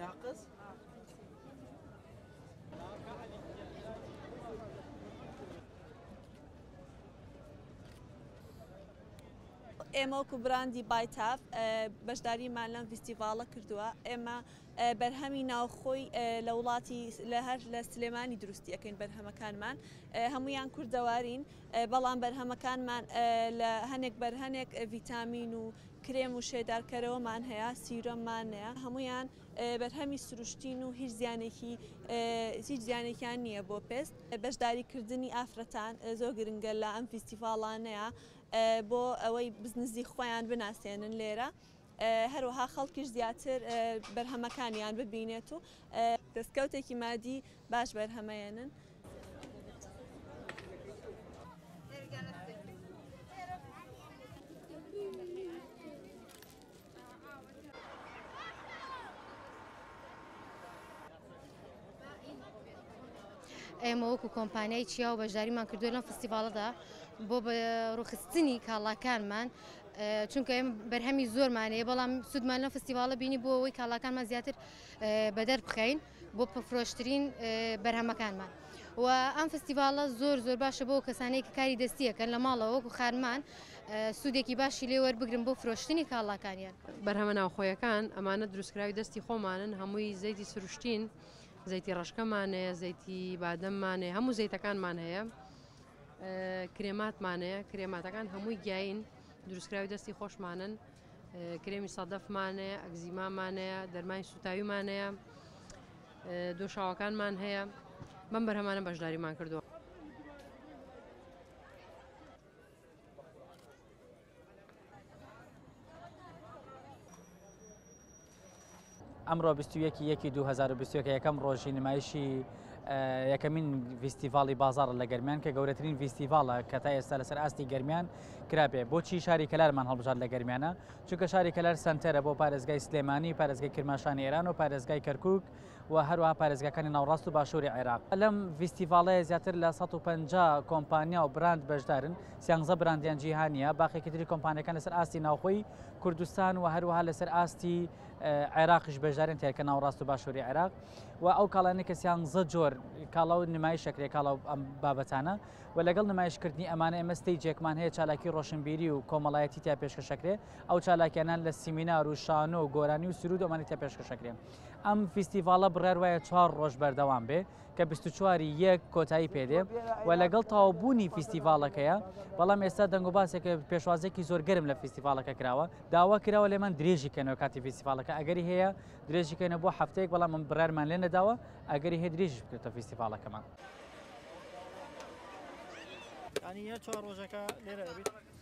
ناقص ئێمە وەکو براندی بایتاف بەشداریمان لەم فیستیڤاڵە کردووە ئێمە بەرهەمی ناوخۆی لە وڵاتی هەر لە سلێمانی دروستیەکەین بەرهەمەکانمان هەمویان کوردەوارین بەڵام بەرهەمەکانمان لە هەنێک بەرهەنێک ڤیتامین و کرێم و شێدارکەرەوەمان هەیە سیرۆممان هەیە هەمویان بەرهەمی سروشتین و هیچ زیانێکیان نییە بۆ پێست بەشداریکردنی ئافرەتان زۆر گرنگە لە ئەم فیستیڤاڵانەیە بۆ ئەوەی بزنسی خۆیان بناسێنن لێرە هەروەها خەڵکیش زیاتر بەرهەمەکانیان ببینێت و دەستکەوتێکی مادی باش بەرهەمەێنن. ئێمە وەکو کۆمپانیای چیا و بەشداریمان کردووە لەم فستیڤاڵەدا بۆ بە ڕوخستنی کاڵاکانمان چونکە ئێمە بەرهەمی زۆرمانەیە بەڵام سوودمان لەم فستیڤاڵە بینی بۆ ئەوەی کاڵاکانمان زیاتر بەدەر بخەین بۆ پرفرۆشترین بەرهەمەکانمان و ئەم فستیڤاڵە زۆر باشە بۆ کەسانەی کە کاری دەستیەکەن لە ماڵەوە وەکو خانمان سوودێکی باشی لێ وەربگرن بۆ فرۆشتنی کاڵاکانیان. بەرهەمە ناوخۆیەکان ئەمانە دروستکراوی دەستی خۆمانن هەمووی زەیتی سروشتین زەیتی ڕەشکەمانەیە زەیتی بادەممانەیە هەموو زەیتەکانمان هەیە کرێماتمانەیە کرێماتەکان هەمووی گیاین دروستکراوی دەستی خۆشمانن کرێمی سەدەفمانەیە ئەگزیمامانەیە دەرمانی سوتاویمانەیە دۆشاوەکانمان هەیە بەم بەرهەمانە بەشداریمان کردووە. ئەمڕۆ 21/2021 یەکەم ڕۆژی نمایشی یەکەمین فیستیڤاڵی بازاڕ لە گەرمیان کە گەورەترین فیستیڤاڵە کە تا ئێستا لەسەر ئاستی گەرمیان کرابێ بۆچی شاری کەلارمان هەڵبژار لە گەرمیانە چونکە شاری کەلار سنتەرە بۆ پارێزگای سلێمانی پارێزگای کرماشانی ئێران و پارێزگای کەرکووک و هەروەها پارێزگاکانی ناوڕاست و باشووری عێراق لەم فیستیڤاڵەیە زیاتر لە 150 کۆمپانیا و براند بەشدارن 13 براندیان جیهانیە باقیێکی تری کۆمپانیەکان لەسەر ئاستی ناوخۆی کوردستان و هەروەها لەسەر ئاستی عێراقیش بەشدارن تێرکە ناوڕاست و باشووری عێراق و ئەو کاڵانێک کە 13 جۆر کاڵا و نمایشەکرێ کاڵا ئەم بابەتانە و لەگەڵ نمایشکردنی ئەمانە ئێمە ستەیجێکمان هەیە چالاکی ڕۆشنبیری و کۆمەڵایەتی تا پێشکەشەکرێ ئەو چالاکیانان لە سیمینار و شانۆ و گۆرانی و سرود ئەمانی تا پێشکەشەکرێ ئەم فیستیڤاڵە بڕێر وایە 4 ڕۆژ بەردەوام بێ کە 24 یەک کۆتایی پێدێ و لەگەڵ تاوابوونی فیستیڤاڵەکەیە بەڵام ئێستا دەنگ و باسێک پێشوازێکی زۆر گەرم لە فیستیڤاڵەکە کراوە داوا کراوە لێمان درێژی کەنەوە کاتی فیستیڤاڵەکە ئەگەری هەیە درێژی کەنە بۆ هەفتەیەک بەڵام من بڕارمان لێ نەداوە ئەگەری هەیە درێژی بکرێتە فیستیڤاڵەکەمان. ینی 4 ڕۆژەکە لێرە دەبێت.